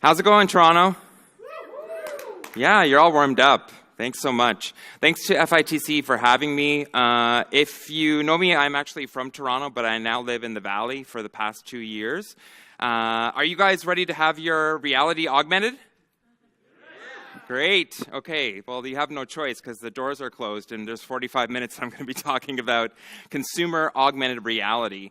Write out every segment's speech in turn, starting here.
How's it going, Toronto? Yeah, you're all warmed up. Thanks so much. Thanks to FITC for having me. If you know me, I'm actually from Toronto, but I now live in the Valley for the past 2 years. Are you guys ready to have your reality augmented? Great. Okay. Well, you have no choice because the doors are closed and there's 45 minutes I'm going to be talking about consumer augmented reality.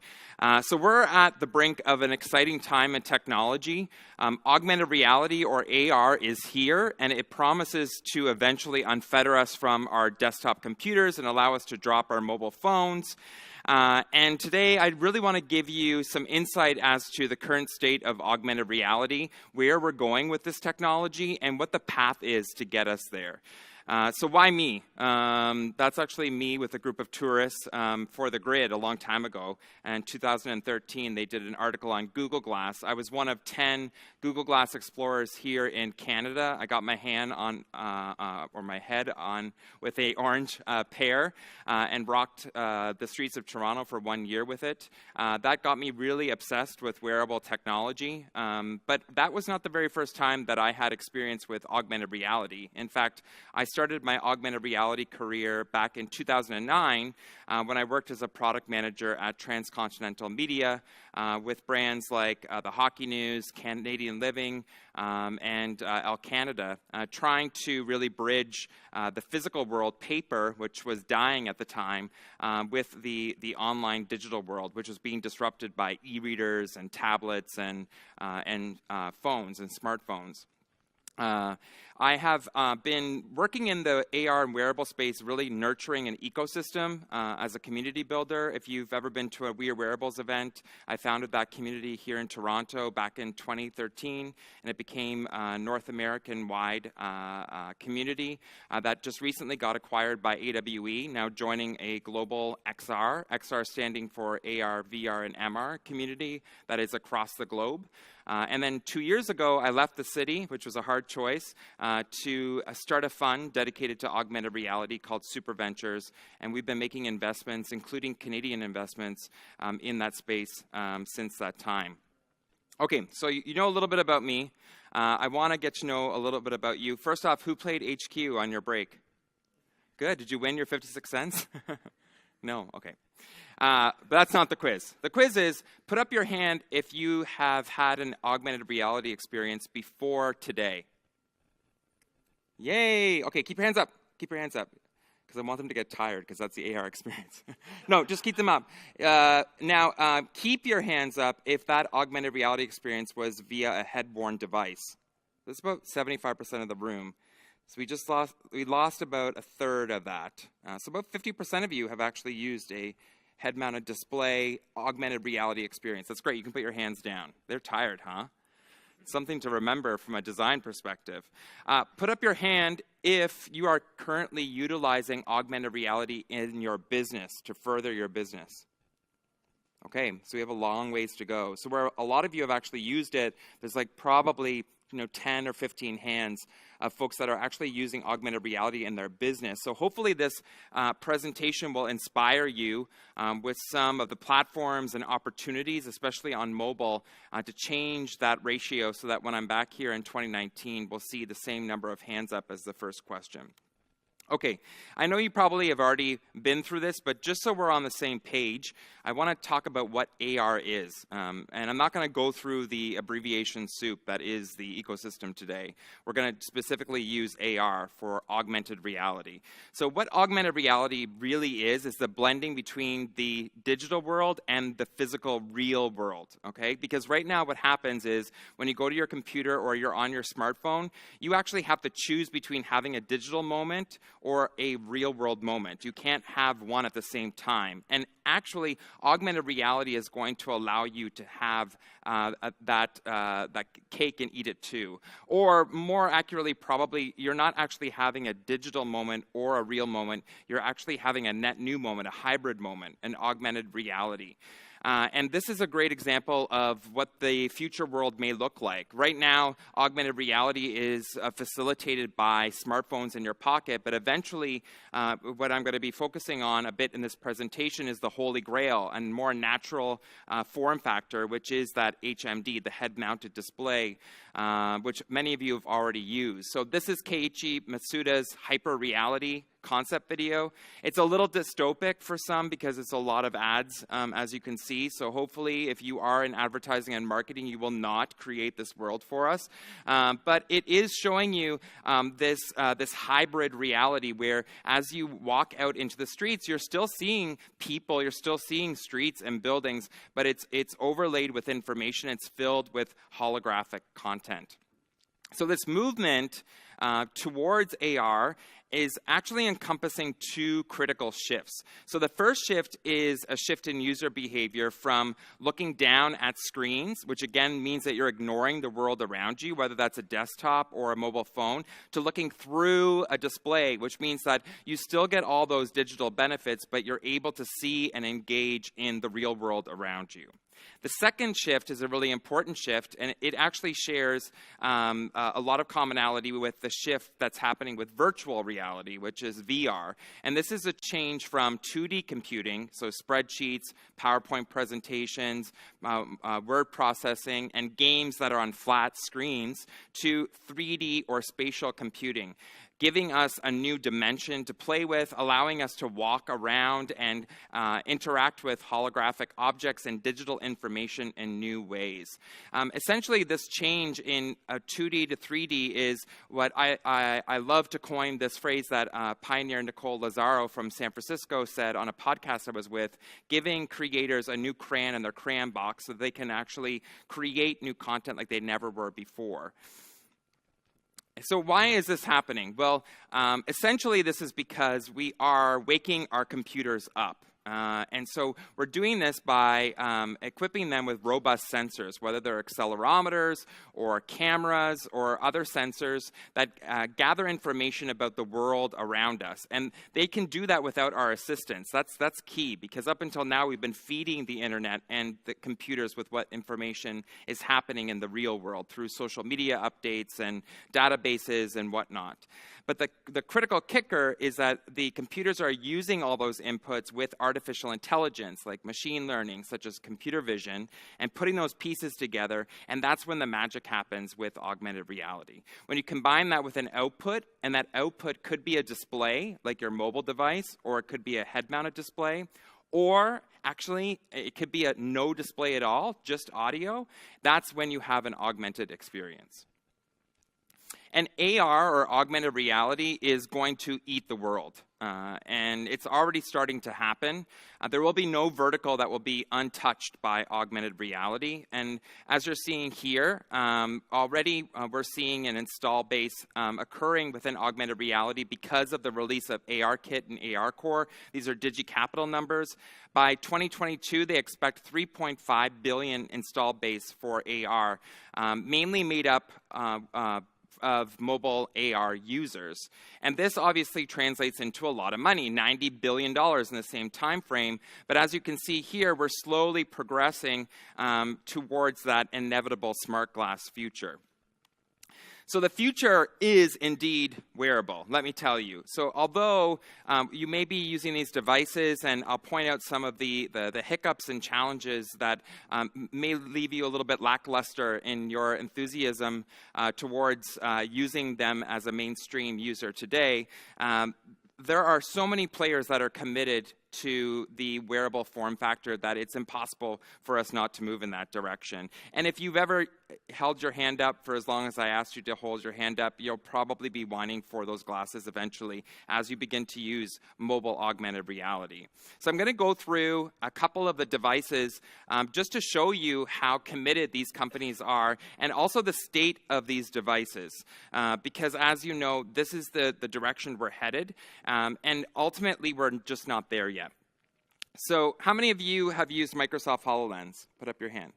So we're at the brink of an exciting time in technology. Augmented reality, or AR, is here, and it promises to eventually unfetter us from our desktop computers and allow us to drop our mobile phones. And today, I really want to give you some insight as to the current state of augmented reality, where we're going with this technology, and what the path is to get us there. So why me? That's actually me with a group of tourists for The Grid a long time ago. In 2013, they did an article on Google Glass. I was one of 10 Google Glass explorers here in Canada. I got my hand on, or my head on, with a orange pear and rocked the streets of Toronto for 1 year with it. That got me really obsessed with wearable technology. But that was not the very first time that I had experience with augmented reality. In fact, I started my augmented reality career back in 2009 when I worked as a product manager at Transcontinental Media with brands like The Hockey News, Canadian Living, and El Canada, trying to really bridge the physical world, paper, which was dying at the time, with the online digital world, which was being disrupted by e-readers and tablets and phones and smartphones. I have been working in the AR and wearable space, really nurturing an ecosystem as a community builder. If you've ever been to a We Are Wearables event, I founded that community here in Toronto back in 2013, and it became a North American-wide community that just recently got acquired by AWE, now joining a global XR standing for AR, VR, and MR community that is across the globe. And then 2 years ago, I left the city, which was a hard choice, to start a fund dedicated to augmented reality called Super Ventures. And we've been making investments, including Canadian investments, in that space since that time. Okay, so you know a little bit about me. I want to get to know a little bit about you. First off, who played HQ on your break? Good. Did you win your 56 cents? No? Okay. But that's not the quiz. The quiz is, put up your hand if you have had an augmented reality experience before today. Yay! Okay, keep your hands up. Keep your hands up. Because I want them to get tired, because that's the AR experience. No, just keep them up. Now, keep your hands up if that augmented reality experience was via a head-worn device. That's about 75% of the room. So we lost about a third of that. So about 50% of you have actually used a head-mounted display augmented reality experience. That's great. You can put your hands down. They're tired, huh? Something to remember from a design perspective. Put up your hand if you are currently utilizing augmented reality in your business to further your business. Okay, so we have a long ways to go. So where a lot of you have actually used it, there's like probably 10 or 15 hands of folks that are actually using augmented reality in their business. So hopefully this presentation will inspire you with some of the platforms and opportunities, especially on mobile, to change that ratio so that when I'm back here in 2019, we'll see the same number of hands up as the first question. Okay, I know you probably have already been through this, but just so we're on the same page, I want to talk about what AR is. And I'm not going to go through the abbreviation soup that is the ecosystem today. We're going to specifically use AR for augmented reality. So what augmented reality really is the blending between the digital world and the physical real world, okay? Because right now what happens is when you go to your computer or you're on your smartphone, you actually have to choose between having a digital moment or a real-world moment. You can't have one at the same time. And actually, augmented reality is going to allow you to have that cake and eat it too. Or more accurately, probably, you're not actually having a digital moment or a real moment. You're actually having a net new moment, a hybrid moment, an augmented reality. And this is a great example of what the future world may look like. Right now, augmented reality is facilitated by smartphones in your pocket, but eventually what I'm going to be focusing on a bit in this presentation is the Holy Grail and more natural form factor, which is that HMD, the head-mounted display, which many of you have already used. So this is Keiichi Matsuda's hyper reality concept video. It's a little dystopic for some because it's a lot of ads, as you can see. So hopefully, if you are in advertising and marketing, you will not create this world for us. But it is showing you this hybrid reality where as you walk out into the streets, you're still seeing people, you're still seeing streets and buildings, but it's overlaid with information. It's filled with holographic content. So this movement towards AR is actually encompassing two critical shifts. So the first shift is a shift in user behavior from looking down at screens, which again means that you're ignoring the world around you, whether that's a desktop or a mobile phone, to looking through a display, which means that you still get all those digital benefits, but you're able to see and engage in the real world around you. The second shift is a really important shift, and it actually shares a lot of commonality with the shift that's happening with virtual reality, which is VR. And this is a change from 2D computing, so spreadsheets, PowerPoint presentations, word processing, and games that are on flat screens, to 3D or spatial computing, giving us a new dimension to play with, allowing us to walk around and interact with holographic objects and digital information in new ways. Essentially, this change in 2D to 3D is what I love to coin this phrase that pioneer Nicole Lazaro from San Francisco said on a podcast I was with, giving creators a new crayon in their crayon box so they can actually create new content like they never were before. So why is this happening? Well, essentially this is because we are waking our computers up. And so we're doing this by equipping them with robust sensors, whether they're accelerometers or cameras or other sensors that gather information about the world around us. And they can do that without our assistance. That's key, because up until now we've been feeding the internet and the computers with what information is happening in the real world through social media updates and databases and whatnot. But the critical kicker is that the computers are using all those inputs with artificial intelligence, like machine learning, such as computer vision, and putting those pieces together, and that's when the magic happens with augmented reality. When you combine that with an output, and that output could be a display, like your mobile device, or it could be a head-mounted display, or actually it could be a no display at all, just audio, that's when you have an augmented experience. And AR, or augmented reality, is going to eat the world. And it's already starting to happen. There will be no vertical that will be untouched by augmented reality. And as you're seeing here, already we're seeing an install base occurring within augmented reality because of the release of ARKit and ARCore. These are Digi-Capital numbers. By 2022, they expect 3.5 billion install base for AR, mainly made up of mobile AR users. And this obviously translates into a lot of money, $90 billion in the same time frame. But as you can see here, we're slowly progressing towards that inevitable smart glass future. So the future is indeed wearable, let me tell you. So although you may be using these devices, and I'll point out some of the hiccups and challenges that may leave you a little bit lackluster in your enthusiasm towards using them as a mainstream user today, there are so many players that are committed to the wearable form factor that it's impossible for us not to move in that direction. And if you've ever held your hand up for as long as I asked you to hold your hand up, you'll probably be whining for those glasses eventually as you begin to use mobile augmented reality. So I'm going to go through a couple of the devices just to show you how committed these companies are, and also the state of these devices. Because as you know, this is the direction we're headed, and ultimately we're just not there yet. So how many of you have used Microsoft HoloLens? Put up your hand.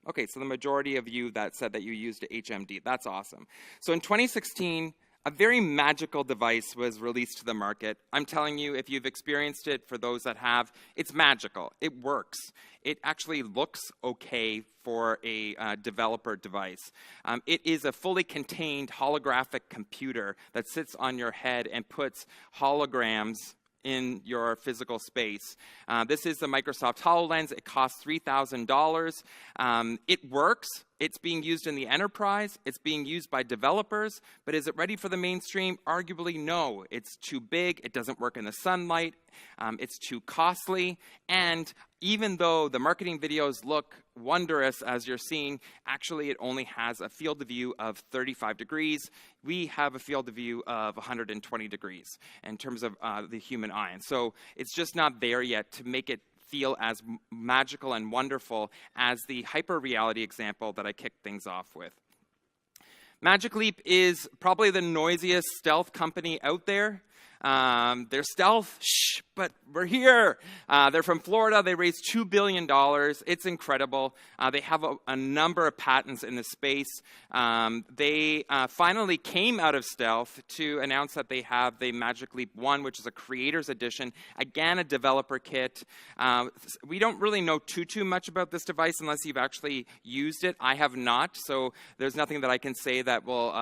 Okay, so the majority of you that said that you used HMD. That's awesome. So in 2016, A very magical device was released to the market. I'm telling you, if you've experienced it, for those that have, it's magical. It works. It actually looks okay for a developer device. It is a fully contained holographic computer that sits on your head and puts holograms in your physical space. This is the Microsoft HoloLens. It costs $3,000. It works. It's being used in the enterprise. It's being used by developers. But is it ready for the mainstream? Arguably, no. It's too big. It doesn't work in the sunlight. It's too costly. And even though the marketing videos look wondrous, as you're seeing, actually it only has a field of view of 35 degrees. We have a field of view of 120 degrees in terms of the human eye. And so it's just not there yet to make it feel as magical and wonderful as the hyper-reality example that I kicked things off with. Magic Leap is probably the noisiest stealth company out there. They're stealth, but we're here. They're from Florida. They raised $2 billion. It's incredible. They have a number of patents in the space. They finally came out of stealth to announce that they have the Magic Leap 1, which is a creator's edition. Again, a developer kit. We don't really know too much about this device unless you've actually used it. I have not, so there's nothing that I can say that will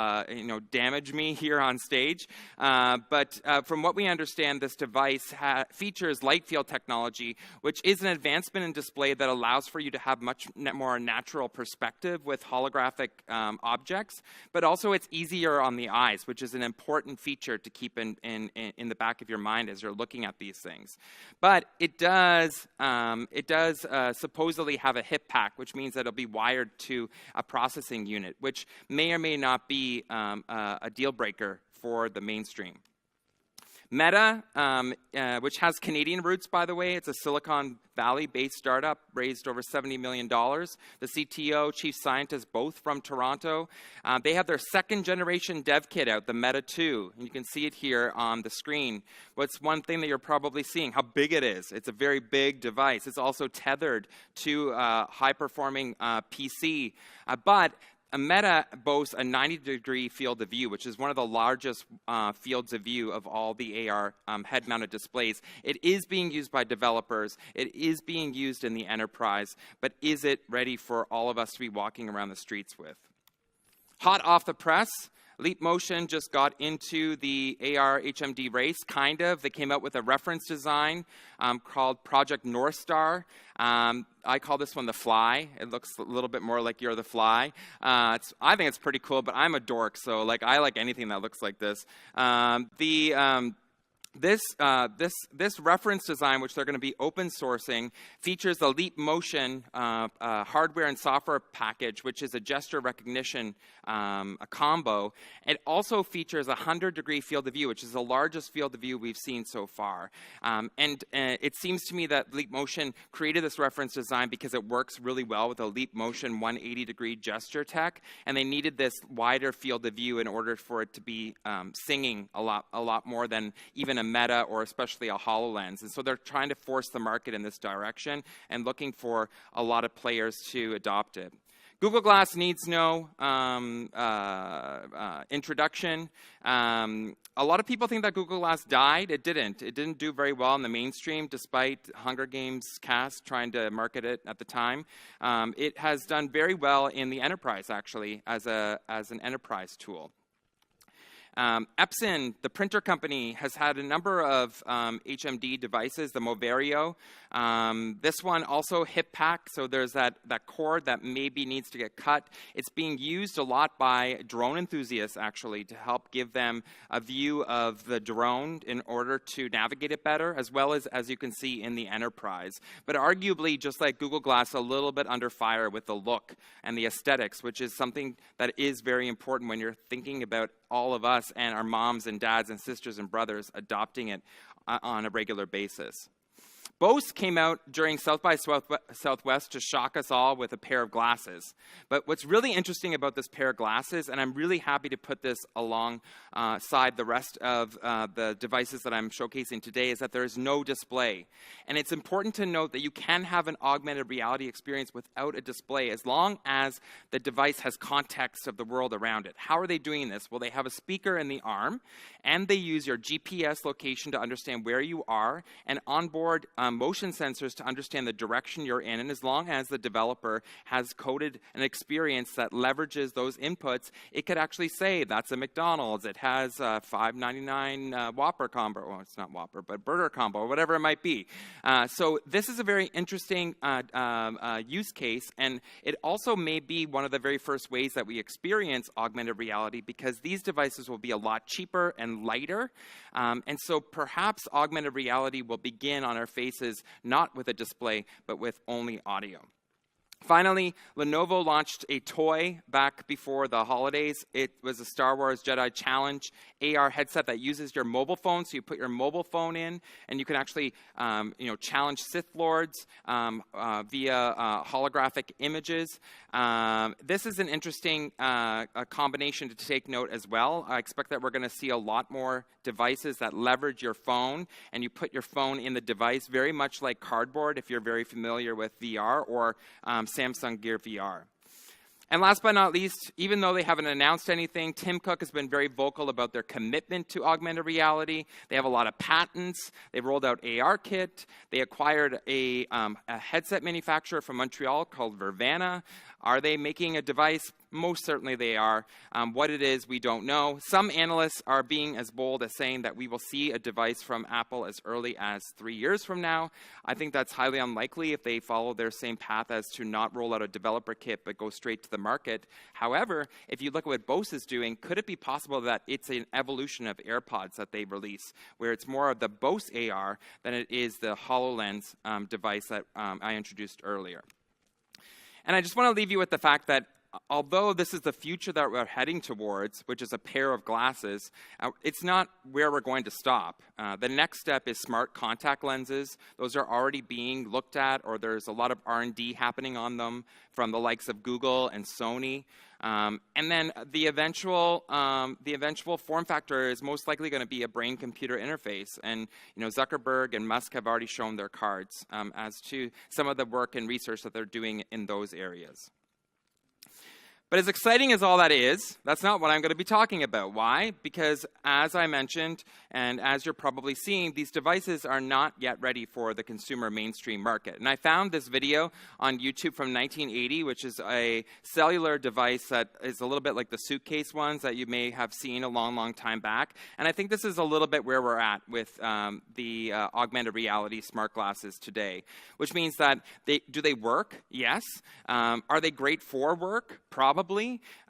damage me here on stage. But from what we understand, this device features light field technology, which is an advancement in display that allows for you to have much more natural perspective with holographic objects, but also it's easier on the eyes, which is an important feature to keep in the back of your mind as you're looking at these things. But it does supposedly have a hip pack, which means that it'll be wired to a processing unit, which may or may not be a deal breaker for the mainstream. Meta, which has Canadian roots, by the way, it's a Silicon Valley-based startup, raised over $70 million. The CTO, chief scientist, both from Toronto. They have their second-generation dev kit out, the Meta 2. And you can see it here on the screen. What's one thing that you're probably seeing? How big it is. It's a very big device. It's also tethered to a high-performing PC. But Meta boasts a 90-degree field of view, which is one of the largest fields of view of all the AR head-mounted displays. It is being used by developers. It is being used in the enterprise. But is it ready for all of us to be walking around the streets with? Hot off the press, Leap Motion just got into the AR HMD race, kind of. They came out with a reference design called Project North Star. I call this one the Fly. It looks a little bit more like you're the Fly. I think it's pretty cool, but I'm a dork, so I like anything that looks like this. This reference design, which they're going to be open sourcing, features the Leap Motion hardware and software package, which is a gesture recognition a combo. It also features a 100-degree field of view, which is the largest field of view we've seen so far. It seems to me that Leap Motion created this reference design because it works really well with a Leap Motion 180-degree gesture tech, and they needed this wider field of view in order for it to be singing a lot more than even a Meta or especially a HoloLens. And so they're trying to force the market in this direction and looking for a lot of players to adopt it. Google Glass needs no introduction. A lot of people think that Google Glass died. It didn't. It didn't do very well in the mainstream, despite Hunger Games cast trying to market it at the time. It has done very well in the enterprise, actually, as an enterprise tool. Epson, the printer company, has had a number of HMD devices, the Moverio. This one also hip pack, so there's that cord that maybe needs to get cut. It's being used a lot by drone enthusiasts, actually, to help give them a view of the drone in order to navigate it better, as well as you can see in the enterprise. But arguably, just like Google Glass, a little bit under fire with the look and the aesthetics, which is something that is very important when you're thinking about all of us and our moms and dads and sisters and brothers adopting it on a regular basis. Bose came out during South by Southwest to shock us all with a pair of glasses. But what's really interesting about this pair of glasses, and I'm really happy to put this alongside the rest of the devices that I'm showcasing today, is that there is no display. And it's important to note that you can have an augmented reality experience without a display as long as the device has context of the world around it. How are they doing this? Well, they have a speaker in the arm, and they use your GPS location to understand where you are, and onboard motion sensors to understand the direction you're in. And as long as the developer has coded an experience that leverages those inputs, it could actually say that's a McDonald's. It has a $5.99 Whopper combo. Well, it's not Whopper, but burger combo, or whatever it might be. So this is a very interesting use case, and it also may be one of the very first ways that we experience augmented reality, because these devices will be a lot cheaper and lighter. And so perhaps augmented reality will begin on our faces, not with a display, but with only audio. Finally, Lenovo launched a toy back before the holidays. It was a Star Wars Jedi Challenge AR headset that uses your mobile phone. So you put your mobile phone in, and you can actually challenge Sith Lords via holographic images. This is an interesting combination to take note as well. I expect that we're going to see a lot more devices that leverage your phone, and you put your phone in the device, very much like cardboard, if you're very familiar with VR, or Samsung Gear VR. And last but not least, even though they haven't announced anything, Tim Cook has been very vocal about their commitment to augmented reality. They have a lot of patents. They've rolled out ARKit. They acquired a headset manufacturer from Montreal called Vervana. Are they making a device? Most certainly they are. What it is, we don't know. Some analysts are being as bold as saying that we will see a device from Apple as early as 3 years from now. I think that's highly unlikely if they follow their same path as to not roll out a developer kit but go straight to the market. However, if you look at what Bose is doing, could it be possible that it's an evolution of AirPods that they release, where it's more of the Bose AR than it is the HoloLens device that I introduced earlier? And I just want to leave you with the fact that although this is the future that we're heading towards, which is a pair of glasses, it's not where we're going to stop. The next step is smart contact lenses. Those are already being looked at, or there's a lot of R&D happening on them from the likes of Google and Sony. And then the eventual form factor is most likely going to be a brain-computer interface. And Zuckerberg and Musk have already shown their cards as to some of the work and research that they're doing in those areas. But as exciting as all that is, that's not what I'm going to be talking about. Why? Because as I mentioned, and as you're probably seeing, these devices are not yet ready for the consumer mainstream market. And I found this video on YouTube from 1980, which is a cellular device that is a little bit like the suitcase ones that you may have seen a long, long time back. And I think this is a little bit where we're at with the augmented reality smart glasses today, which means that do they work? Yes. Are they great for work? Probably.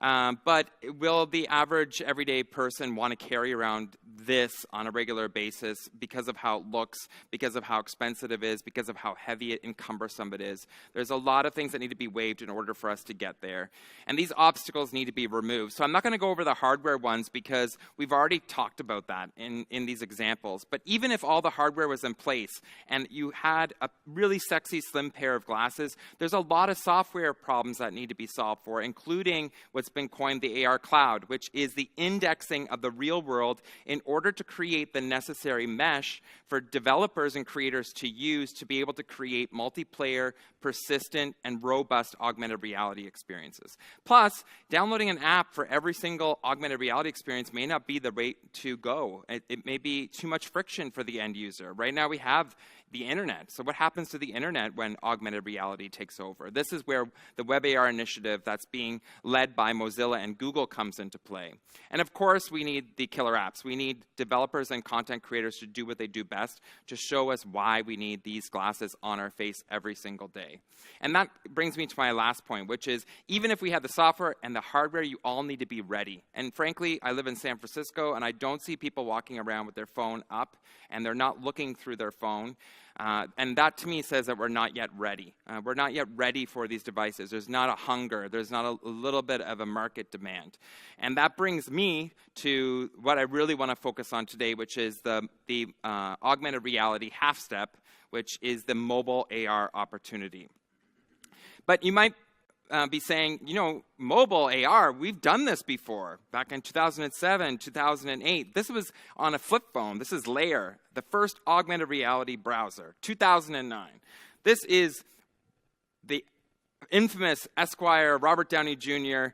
But will the average everyday person want to carry around this on a regular basis because of how it looks, because of how expensive it is, because of how heavy and cumbersome it is? There's a lot of things that need to be waived in order for us to get there. And these obstacles need to be removed. So I'm not going to go over the hardware ones because we've already talked about that in these examples. But even if all the hardware was in place and you had a really sexy, slim pair of glasses, there's a lot of software problems that need to be solved for, including what's been coined the AR cloud, which is the indexing of the real world in order to create the necessary mesh for developers and creators to use to be able to create multiplayer, persistent, and robust augmented reality experiences. Plus, downloading an app for every single augmented reality experience may not be the way to go. It may be too much friction for the end user. Right now we have the internet. So what happens to the internet when augmented reality takes over? This is where the WebAR initiative that's being led by Mozilla and Google comes into play. And of course, we need the killer apps. We need developers and content creators to do what they do best, to show us why we need these glasses on our face every single day. And that brings me to my last point, which is even if we have the software and the hardware, you all need to be ready. And frankly, I live in San Francisco, and I don't see people walking around with their phone up, and they're not looking through their phone. And that, to me, says that we're not yet ready. We're not yet ready for these devices. There's not a hunger. There's not a little bit of a market demand. And that brings me to what I really want to focus on today, which is the augmented reality half step, which is the mobile AR opportunity. But you might be saying, you know, mobile AR, we've done this before. Back in 2007, 2008, this was on a flip phone. This is Layer, the first augmented reality browser, 2009. This is the infamous Esquire Robert Downey Jr.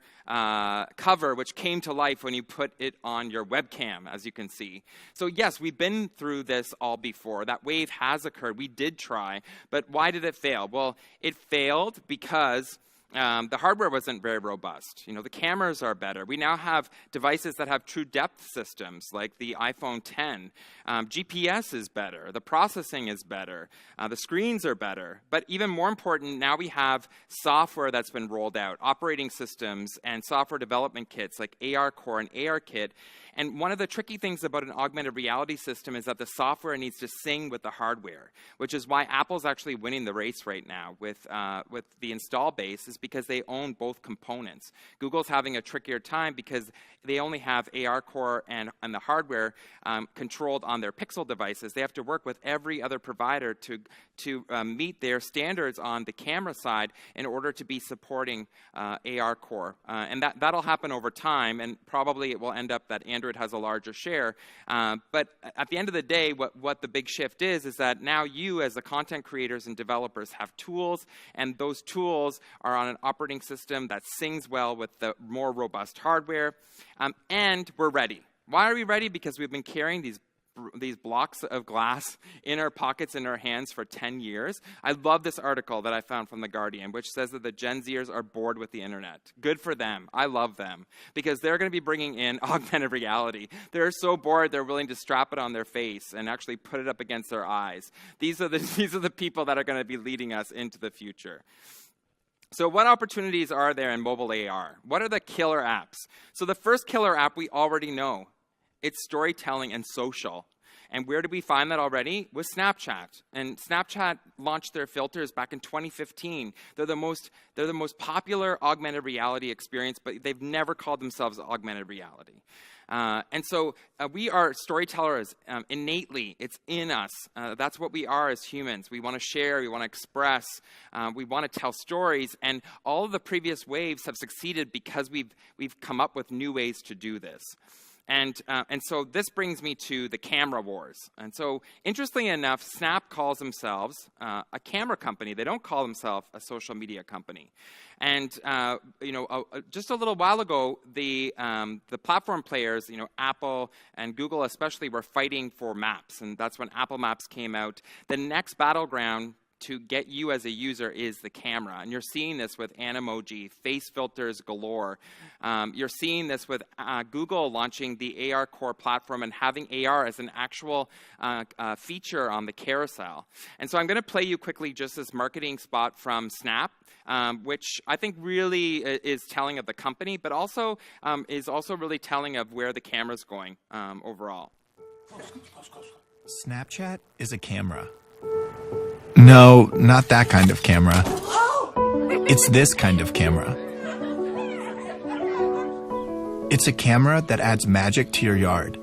Cover, which came to life when you put it on your webcam, as you can see. So yes, we've been through this all before. That wave has occurred. We did try, but why did it fail? Well, it failed because the hardware wasn't very robust. You know, the cameras are better. We now have devices that have true depth systems, like the iPhone 10. GPS is better. The processing is better. The screens are better. But even more important, now we have software that's been rolled out, operating systems and software development kits like AR Core and ARKit. And one of the tricky things about an augmented reality system is that the software needs to sing with the hardware, which is why Apple's actually winning the race right now with the install base, is because they own both components. Google's having a trickier time because they only have AR Core and the hardware controlled on their Pixel devices. They have to work with every other provider to meet their standards on the camera side in order to be supporting AR Core. And that'll happen over time, and probably it will end up that Android has a larger share. But at the end of the day, what the big shift is that now you, as the content creators and developers, have tools, and those tools are on an operating system that sings well with the more robust hardware. And we're ready. Why are we ready? Because we've been carrying these blocks of glass in our pockets, in our hands for 10 years. I love this article that I found from The Guardian, which says that the Gen Zers are bored with the internet. Good for them. I love them, because they're going to be bringing in augmented reality. They're so bored, they're willing to strap it on their face and actually put it up against their eyes. These are the people that are going to be leading us into the future. So what opportunities are there in mobile AR? What are the killer apps? So the first killer app we already know. It's storytelling and social. And where did we find that already? With Snapchat. And Snapchat launched their filters back in 2015. They're the most popular augmented reality experience, but they've never called themselves augmented reality. And so we are storytellers innately. It's in us. That's what we are as humans. We want to share. We want to express. We want to tell stories. And all of the previous waves have succeeded because we've come up with new ways to do this. And so this brings me to the camera wars. And so, interestingly enough, Snap calls themselves a camera company. They don't call themselves a social media company. And just a little while ago, the platform players, Apple and Google especially, were fighting for Maps, and that's when Apple Maps came out. The next battleground to get you as a user is the camera. And you're seeing this with Animoji, face filters galore. You're seeing this with Google launching the AR Core platform and having AR as an actual feature on the carousel. And so I'm going to play you quickly just this marketing spot from Snap, which I think really is telling of the company, but also is also really telling of where the camera's going overall. Snapchat is a camera. No, not that kind of camera. It's this kind of camera. It's a camera that adds magic to your yard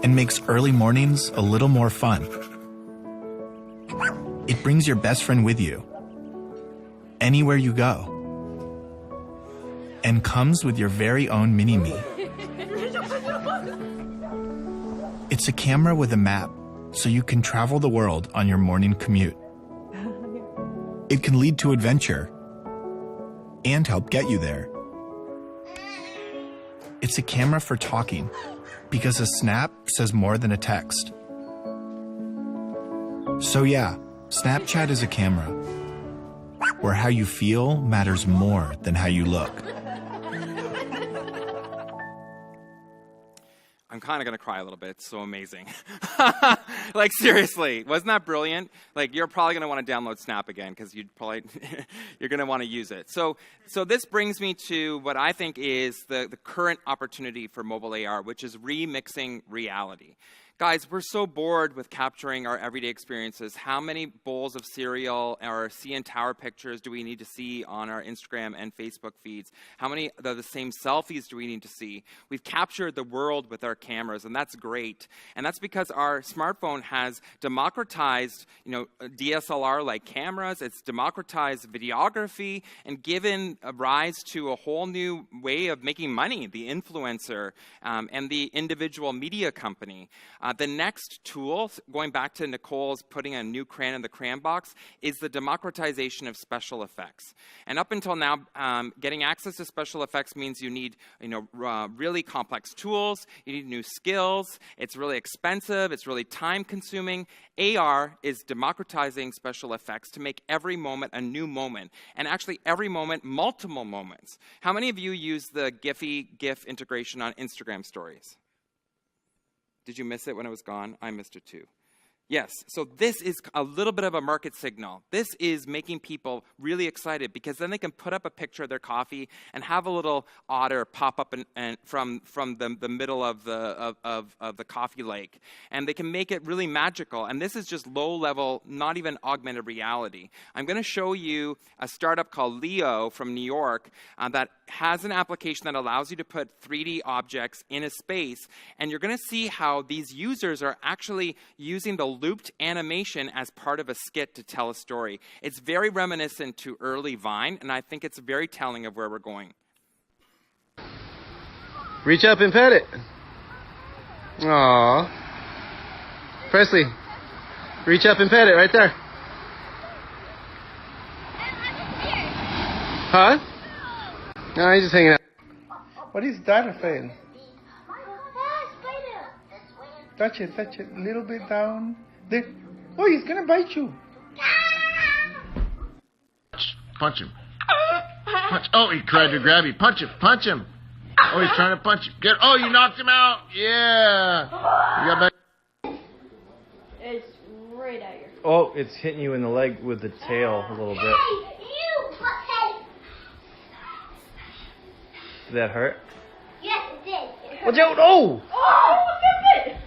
and makes early mornings a little more fun. It brings your best friend with you anywhere you go and comes with your very own mini-me. It's a camera with a map, so you can travel the world on your morning commute. It can lead to adventure and help get you there. It's a camera for talking, because a snap says more than a text. So yeah, Snapchat is a camera, where how you feel matters more than how you look. I'm kind of going to cry a little bit. It's so amazing. Like, seriously, wasn't that brilliant? Like, you're probably going to want to download Snap again because you're going to want to use it. So this brings me to what I think is the current opportunity for mobile AR, which is remixing reality. Guys, we're so bored with capturing our everyday experiences. How many bowls of cereal or CN Tower pictures do we need to see on our Instagram and Facebook feeds? How many of the same selfies do we need to see? We've captured the world with our cameras, and that's great. And that's because our smartphone has democratized, DSLR-like cameras. It's democratized videography and given a rise to a whole new way of making money, the influencer and the individual media company. The next tool, going back to Nicole's putting a new crayon in the crayon box, is the democratization of special effects. And up until now, getting access to special effects means you need really complex tools, you need new skills, it's really expensive, it's really time-consuming. AR is democratizing special effects to make every moment a new moment, and actually every moment multiple moments. How many of you use the GIF integration on Instagram stories? Did you miss it when it was gone? I missed it too. Yes, so this is a little bit of a market signal. This is making people really excited because then they can put up a picture of their coffee and have a little otter pop up from the middle of the coffee lake. And they can make it really magical. And this is just low level, not even augmented reality. I'm going to show you a startup called Leo from New York that has an application that allows you to put 3D objects in a space. And you're going to see how these users are actually using the looped animation as part of a skit to tell a story. It's very reminiscent to early Vine, and I think it's very telling of where we're going. Reach up and pet it. Aww. Presley, reach up and pet it right there. Huh? No, he's just hanging out. What is that, Rafael? Touch it, a little bit down. There. Oh, he's gonna bite you. Punch him. Punch. Oh, he tried to grab you. Punch him. Oh, he's trying to punch you. Get. Oh, you knocked him out. Yeah. You got back. It's right at your. Oh, it's hitting you in the leg with the tail a little bit. Hey, you butthead! Did that hurt? Yes, it did. It hurt. Watch out! Oh! Oh, look at it!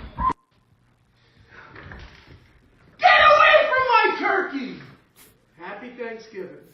Get away from my turkey! Happy Thanksgiving.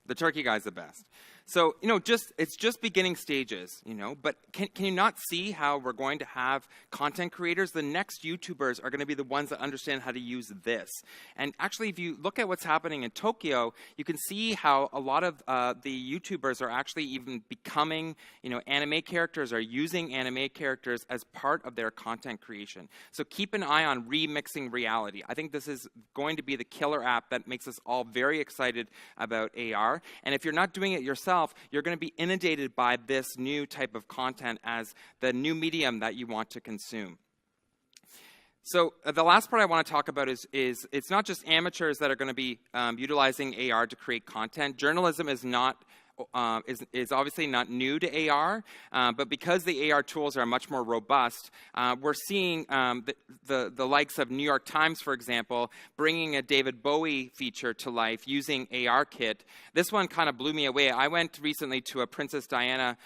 The turkey guy's the best. So, it's just beginning stages, but can you not see how we're going to have content creators? The next YouTubers are going to be the ones that understand how to use this. And actually, if you look at what's happening in Tokyo, you can see how a lot of the YouTubers are actually even becoming, anime characters, are using anime characters as part of their content creation. So keep an eye on remixing reality. I think this is going to be the killer app that makes us all very excited about AR. And if you're not doing it yourself, you're going to be inundated by this new type of content as the new medium that you want to consume. So the last part I want to talk about is it's not just amateurs that are going to be utilizing AR to create content. Journalism is not is obviously not new to AR, but because the AR tools are much more robust, we're seeing the likes of New York Times, for example, bringing a David Bowie feature to life using ARKit. This one kind of blew me away. I went recently to a Princess Diana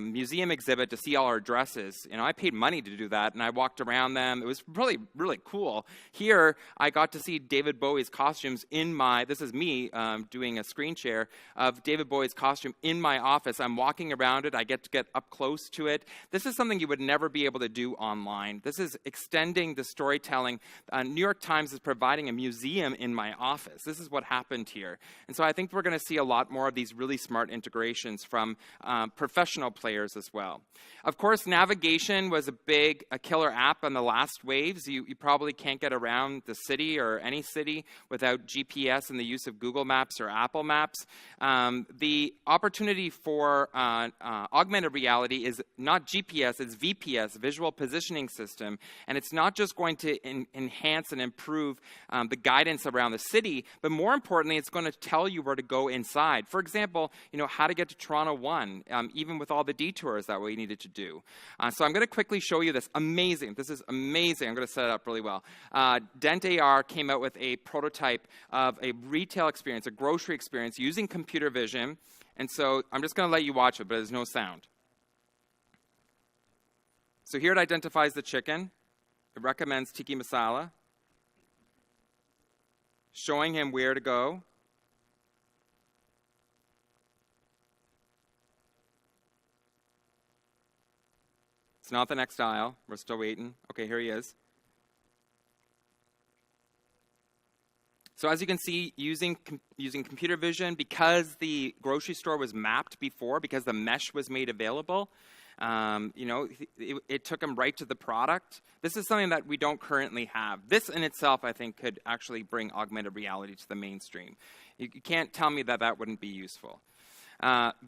museum exhibit to see all her dresses. I paid money to do that, and I walked around them. It was really, really cool. Here, I got to see David Bowie's costumes in this is me doing a screen share of David Bowie's costume in my office. I'm walking around it. I get to get up close to it. This is something you would never be able to do online. This is extending the storytelling. New York Times is providing a museum in my office. This is what happened here. And so I think we're going to see a lot more of these really smart integrations from professional players as well. Of course, navigation was a killer app on the last waves. You probably can't get around the city or any city without GPS and the use of Google Maps or Apple Maps. The opportunity for augmented reality is not GPS, it's VPS, Visual Positioning System. And it's not just going to enhance and improve the guidance around the city, but more importantly, it's going to tell you where to go inside. For example, how to get to Toronto 1, even with all the detours that we needed to do. So I'm going to quickly show you this. Amazing. This is amazing. I'm going to set it up really well. Dent AR came out with a prototype of a retail experience, a grocery experience using computer vision. And so I'm just going to let you watch it, but there's no sound. So here it identifies the chicken. It recommends tikka masala, showing him where to go. It's not the next aisle. We're still waiting. Okay, here he is. So as you can see, using computer vision, because the grocery store was mapped before, because the mesh was made available, it took him right to the product. This is something that we don't currently have. This in itself, I think, could actually bring augmented reality to the mainstream. You can't tell me that that wouldn't be useful.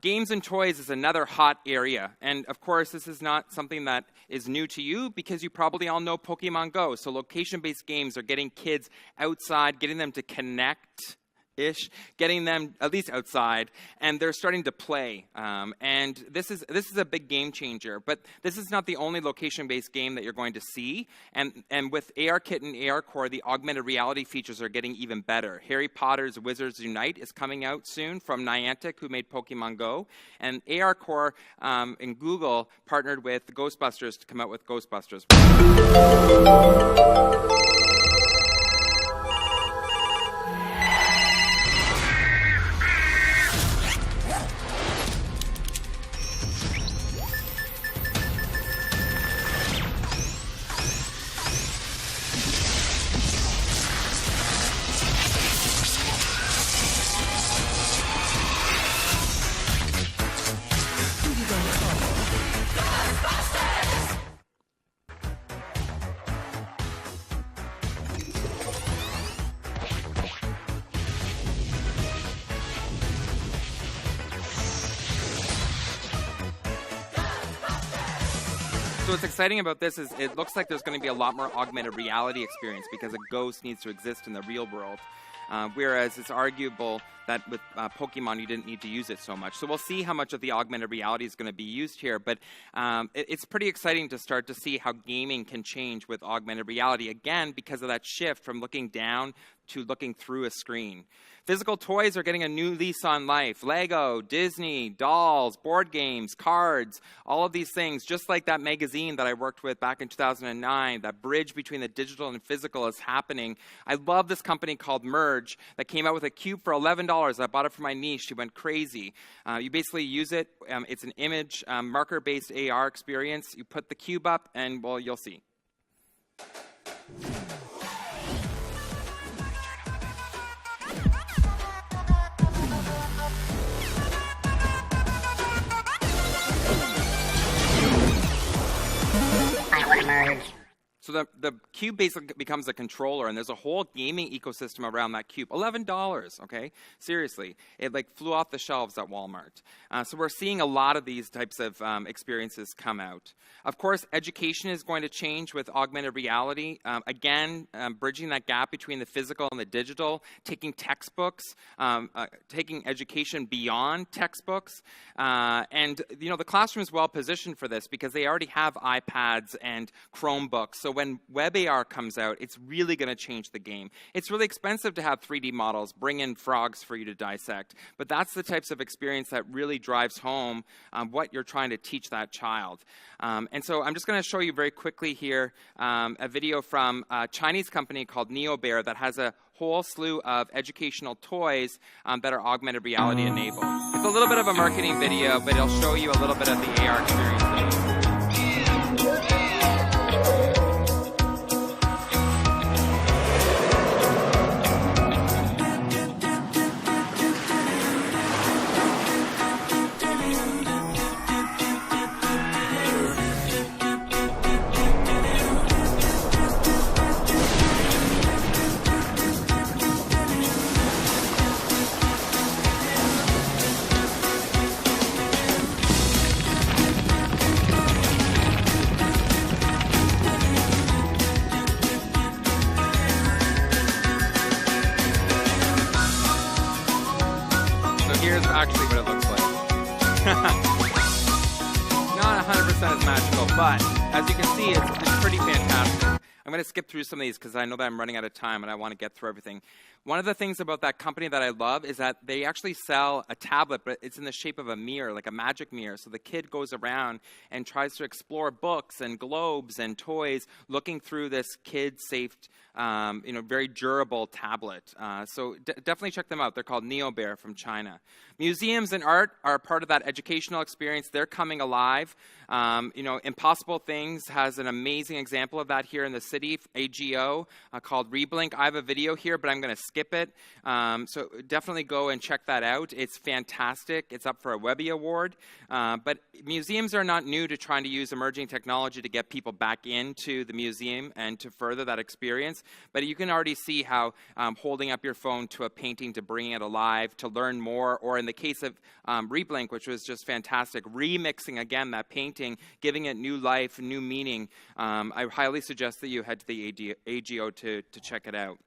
Games and toys is another hot area. And of course, this is not something that is new to you because you probably all know Pokemon Go. So location-based games are getting kids outside, getting them to connect-ish, getting them at least outside, and they're starting to play. And this is a big game changer. But this is not the only location-based game that you're going to see. And with ARKit and ARCore, the augmented reality features are getting even better. Harry Potter's Wizards Unite is coming out soon from Niantic, who made Pokemon Go. And ARCore and Google partnered with Ghostbusters to come out with Ghostbusters. So what's exciting about this is it looks like there's going to be a lot more augmented reality experience because a ghost needs to exist in the real world. Whereas it's arguable that with Pokemon you didn't need to use it so much. So we'll see how much of the augmented reality is going to be used here. But it's pretty exciting to start to see how gaming can change with augmented reality, again, because of that shift from looking down to looking through a screen. Physical toys are getting a new lease on life. Lego, Disney, dolls, board games, cards, all of these things, just like that magazine that I worked with back in 2009, that bridge between the digital and physical is happening. I love this company called Merge that came out with a cube for $11. I bought it for my niece. She went crazy. You basically use it. It's an image marker-based AR experience. You put the cube up and, well, you'll see. So the cube basically becomes a controller, and there's a whole gaming ecosystem around that cube. $11, okay? Seriously. It like flew off the shelves at Walmart. So we're seeing a lot of these types of experiences come out. Of course, education is going to change with augmented reality. Again, bridging that gap between the physical and the digital, taking textbooks, taking education beyond textbooks. And, you know, the classroom is well positioned for this because they already have iPads and Chromebooks. So when WebAR comes out, it's really going to change the game. It's really expensive to have 3D models, bring in frogs for you to dissect, but that's the types of experience that really drives home what you're trying to teach that child. And so I'm just going to show you very quickly here a video from a Chinese company called NeoBear that has a whole slew of educational toys that are augmented reality enabled. It's a little bit of a marketing video, but it'll show you a little bit of the AR experience. Here's actually what it looks like. Not 100% as magical, but as you can see, it's pretty fantastic. I'm going to skip through some of these because I know that I'm running out of time and I want to get through everything. One of the things about that company that I love is that they actually sell a tablet, but it's in the shape of a mirror, like a magic mirror. So the kid goes around and tries to explore books and globes and toys, looking through this kid-safe, very durable tablet. So definitely check them out. They're called NeoBear from China. Museums and art are part of that educational experience. They're coming alive. Impossible Things has an amazing example of that here in the city, AGO, called Reblink. I have a video here, but I'm going to skip it. So definitely go and check that out. It's fantastic. It's up for a Webby Award. But museums are not new to trying to use emerging technology to get people back into the museum and to further that experience. But you can already see how holding up your phone to a painting to bring it alive, to learn more, or in the case of Reblink, which was just fantastic, remixing again that painting, giving it new life, new meaning. I highly suggest that you head to the AGO to check it out.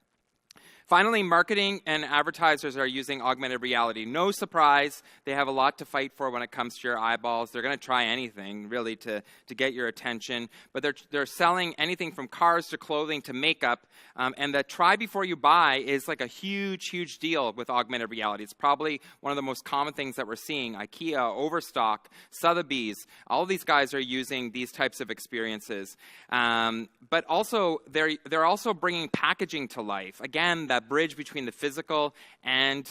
Finally, marketing and advertisers are using augmented reality. No surprise, they have a lot to fight for when it comes to your eyeballs. They're going to try anything, really, to get your attention. But they're selling anything from cars to clothing to makeup. And the try before you buy is like a huge, huge deal with augmented reality. It's probably one of the most common things that we're seeing. IKEA, Overstock, Sotheby's, all of these guys are using these types of experiences. But also, they're also bringing packaging to life. Again, that bridge between the physical and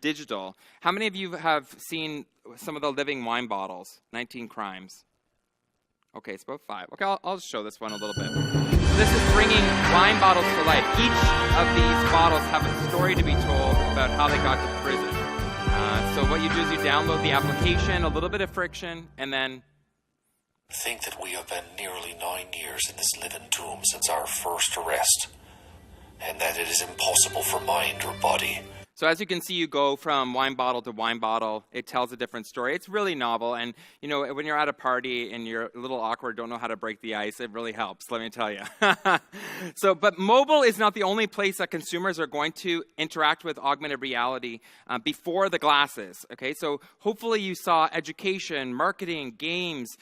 digital. How many of you have seen some of the living wine bottles? 19 Crimes. Okay, it's about 5. Okay, I'll show this one a little bit. So this is bringing wine bottles to life. Each of these bottles have a story to be told about how they got to prison. So what you do is you download the application, a little bit of friction, and then think that we have been nearly 9 years in this living tomb since our first arrest, and that it is impossible for mind or body. So as you can see, you go from wine bottle to wine bottle. It tells a different story. It's really novel. And, when you're at a party and you're a little awkward, don't know how to break the ice, it really helps, let me tell you. But mobile is not the only place that consumers are going to interact with augmented reality before the glasses, okay? So hopefully you saw education, marketing, games,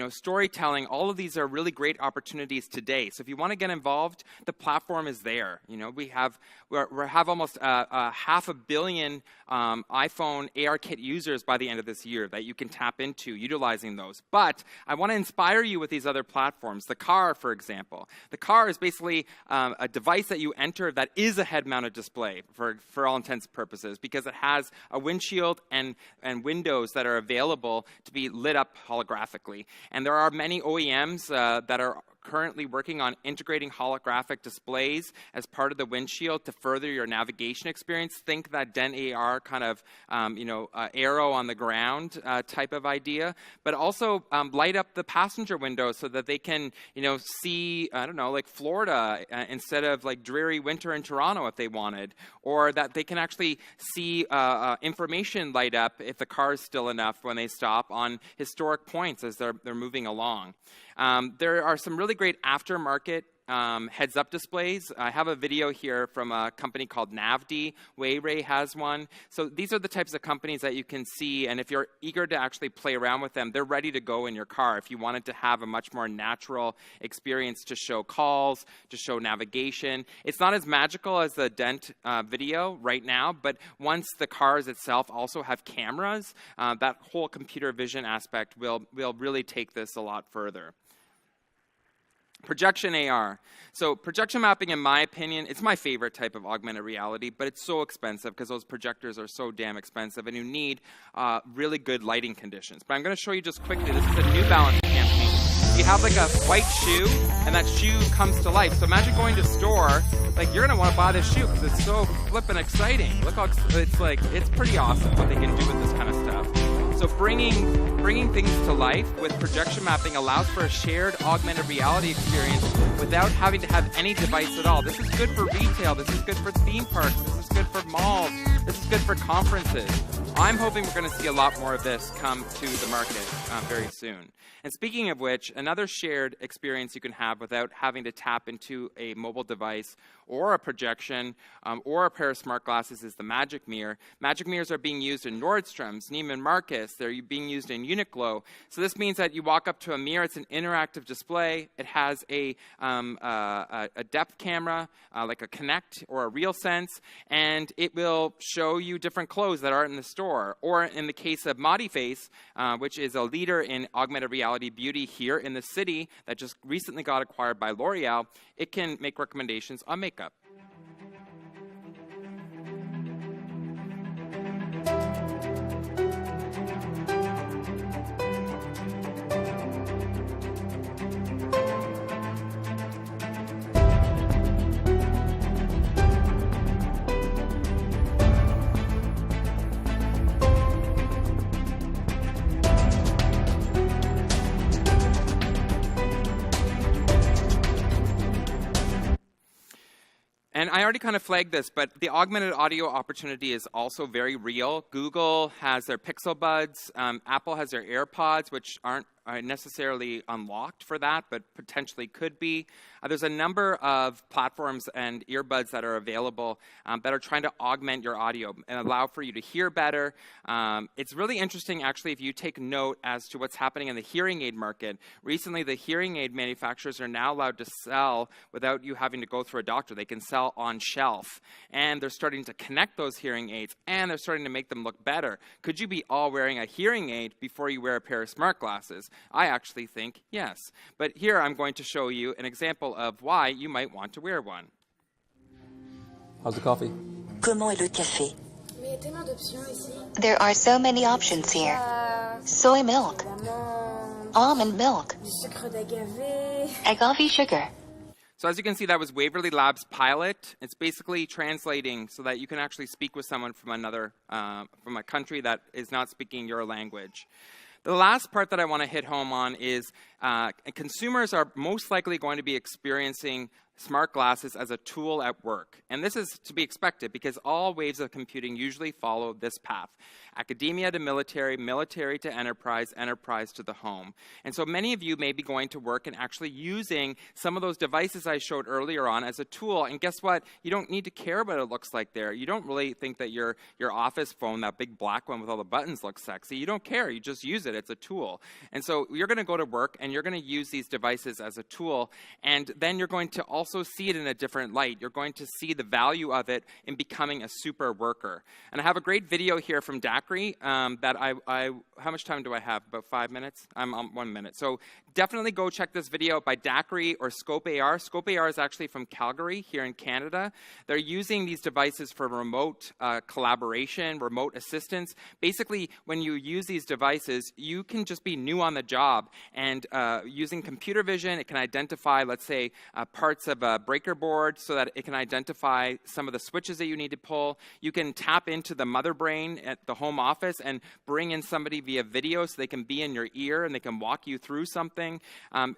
storytelling. All of these are really great opportunities today. So if you want to get involved, the platform is there. We have almost 500 million iPhone ARKit users by the end of this year that you can tap into utilizing those. But I want to inspire you with these other platforms. The car, for example. The car is basically a device that you enter that is a head-mounted display for all intents and purposes, because it has a windshield and windows that are available to be lit up holographically. And there are many OEMs that are currently working on integrating holographic displays as part of the windshield to further your navigation experience. Think that Dent AR kind of, arrow on the ground type of idea, but also light up the passenger window so that they can, see, like Florida instead of like dreary winter in Toronto if they wanted, or that they can actually see information light up if the car is still enough when they stop on historic points as they're moving along. There are some really great aftermarket heads-up displays. I have a video here from a company called Navdi. Weiray has one. So these are the types of companies that you can see, and if you're eager to actually play around with them, they're ready to go in your car. If you wanted to have a much more natural experience to show calls, to show navigation. It's not as magical as the Dent video right now, but once the cars itself also have cameras, that whole computer vision aspect will really take this a lot further. Projection AR. So projection mapping, in my opinion, it's my favorite type of augmented reality, but it's so expensive because those projectors are so damn expensive, and you need really good lighting conditions. But I'm going to show you just quickly. This is a New Balance campaign. You have like a white shoe, and that shoe comes to life. So imagine going to a store, like you're going to want to buy this shoe because it's so flippin' exciting. Look how it's pretty awesome what they can do with this kind of stuff. So bringing things to life with projection mapping allows for a shared augmented reality experience without having to have any device at all. This is good for retail. This is good for theme parks. This is good for malls. This is good for conferences. I'm hoping we're going to see a lot more of this come to the market very soon. And speaking of which, another shared experience you can have without having to tap into a mobile device or a projection or a pair of smart glasses is the Magic Mirror. Magic Mirrors are being used in Nordstrom's, Neiman Marcus. They're being used in Uniqlo. So this means that you walk up to a mirror. It's an interactive display. It has a depth camera, like a Kinect or a RealSense, and it will show you different clothes that are in the store. Or in the case of ModiFace, which is a leader in augmented reality beauty here in the city that just recently got acquired by L'Oreal, it can make recommendations on makeup. And I already kind of flagged this, but the augmented audio opportunity is also very real. Google has their Pixel Buds. Apple has their AirPods, which aren't necessarily unlocked for that, but potentially could be. There's a number of platforms and earbuds that are available that are trying to augment your audio and allow for you to hear better. It's really interesting, actually, if you take note as to what's happening in the hearing aid market. Recently, the hearing aid manufacturers are now allowed to sell without you having to go through a doctor. They can sell on shelf, and they're starting to connect those hearing aids, and they're starting to make them look better. Could you be all wearing a hearing aid before you wear a pair of smart glasses? I actually think yes. But here I'm going to show you an example of why you might want to wear one. How's the coffee? Comment est le café? Mais il y a tellement d'options ici. There are so many options here. Soy milk, almond milk, Du sucre d'agave. agave sugar. So as you can see, that was Waverly Labs Pilot. It's basically translating so that you can actually speak with someone from another, from a country that is not speaking your language. The last part that I want to hit home on is consumers are most likely going to be experiencing smart glasses as a tool at work. And this is to be expected because all waves of computing usually follow this path. Academia to military, military to enterprise, enterprise to the home. And so many of you may be going to work and actually using some of those devices I showed earlier on as a tool. And guess what? You don't need to care what it looks like there. You don't really think that your office phone, that big black one with all the buttons, looks sexy. You don't care. You just use it. It's a tool. And so you're going to go to work and you're going to use these devices as a tool. And then you're going to also see it in a different light. You're going to see the value of it in becoming a super worker. And I have a great video here from DAC that how much time do I have? About 5 minutes? I'm on 1 minute. So definitely go check this video by Dacry or Scope AR. Scope AR is actually from Calgary here in Canada. They're using these devices for remote collaboration, remote assistance. Basically, when you use these devices, you can just be new on the job. And using computer vision, it can identify, let's say, parts of a breaker board so that it can identify some of the switches that you need to pull. You can tap into the mother brain at the home office and bring in somebody via video so they can be in your ear and they can walk you through something.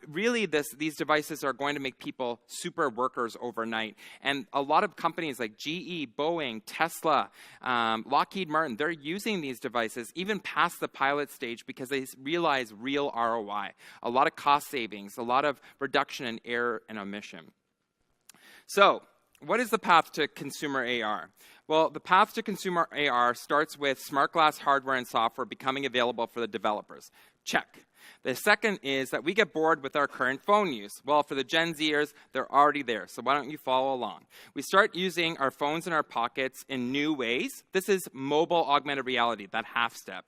Really, these devices are going to make people super workers overnight. And a lot of companies like GE, Boeing, Tesla, Lockheed Martin, they're using these devices even past the pilot stage because they realize real ROI, a lot of cost savings, a lot of reduction in error and omission. So, what is the path to consumer AR? Well, the path to consumer AR starts with smart glass hardware and software becoming available for the developers. Check. The second is that we get bored with our current phone use. Well, for the Gen Zers, they're already there, so why don't you follow along? We start using our phones in our pockets in new ways. This is mobile augmented reality, that half step.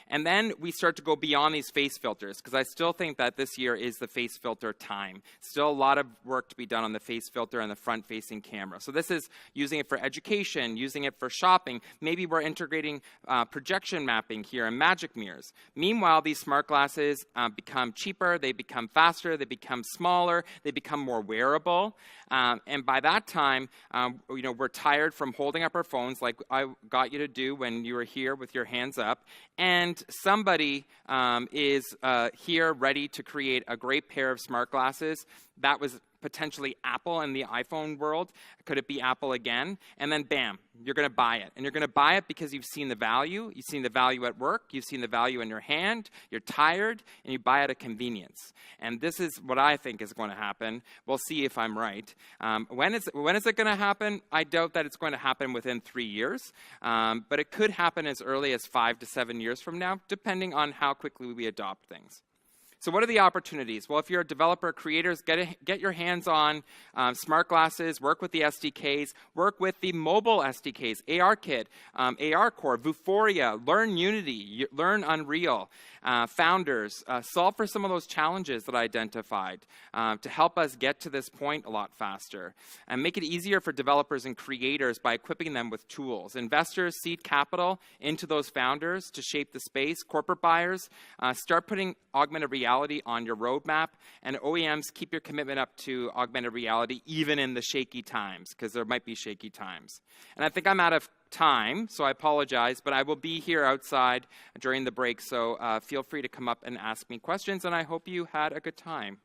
And then we start to go beyond these face filters, because I still think that this year is the face filter time. Still a lot of work to be done on the face filter and the front-facing camera. So this is using it for education, using it for shopping. Maybe we're integrating projection mapping here and magic mirrors. Meanwhile, these smart glasses become cheaper, they become faster, they become smaller, they become more wearable. And by that time, we're tired from holding up our phones like I got you to do when you were here with your hands up. And somebody is here ready to create a great pair of smart glasses That was potentially Apple in the iPhone world. Could it be Apple again? And then bam, you're going to buy it. And you're going to buy it because you've seen the value. You've seen the value at work. You've seen the value in your hand. You're tired, and you buy it at convenience. And this is what I think is going to happen. We'll see if I'm right. When is it going to happen? I doubt that it's going to happen within 3 years. But it could happen as early as 5 to 7 years from now, depending on how quickly we adopt things. So what are the opportunities? Well, if you're a developer, creators, get your hands on smart glasses, work with the SDKs, work with the mobile SDKs, ARKit, ARCore, Vuforia, learn Unity, learn Unreal. Founders, solve for some of those challenges that I identified to help us get to this point a lot faster. And make it easier for developers and creators by equipping them with tools. Investors seed capital into those founders to shape the space. Corporate buyers, start putting augmented reality on your roadmap. And OEMs, keep your commitment up to augmented reality even in the shaky times, because there might be shaky times. And I think I'm out of time, so I apologize, but I will be here outside during the break, so feel free to come up and ask me questions, and I hope you had a good time.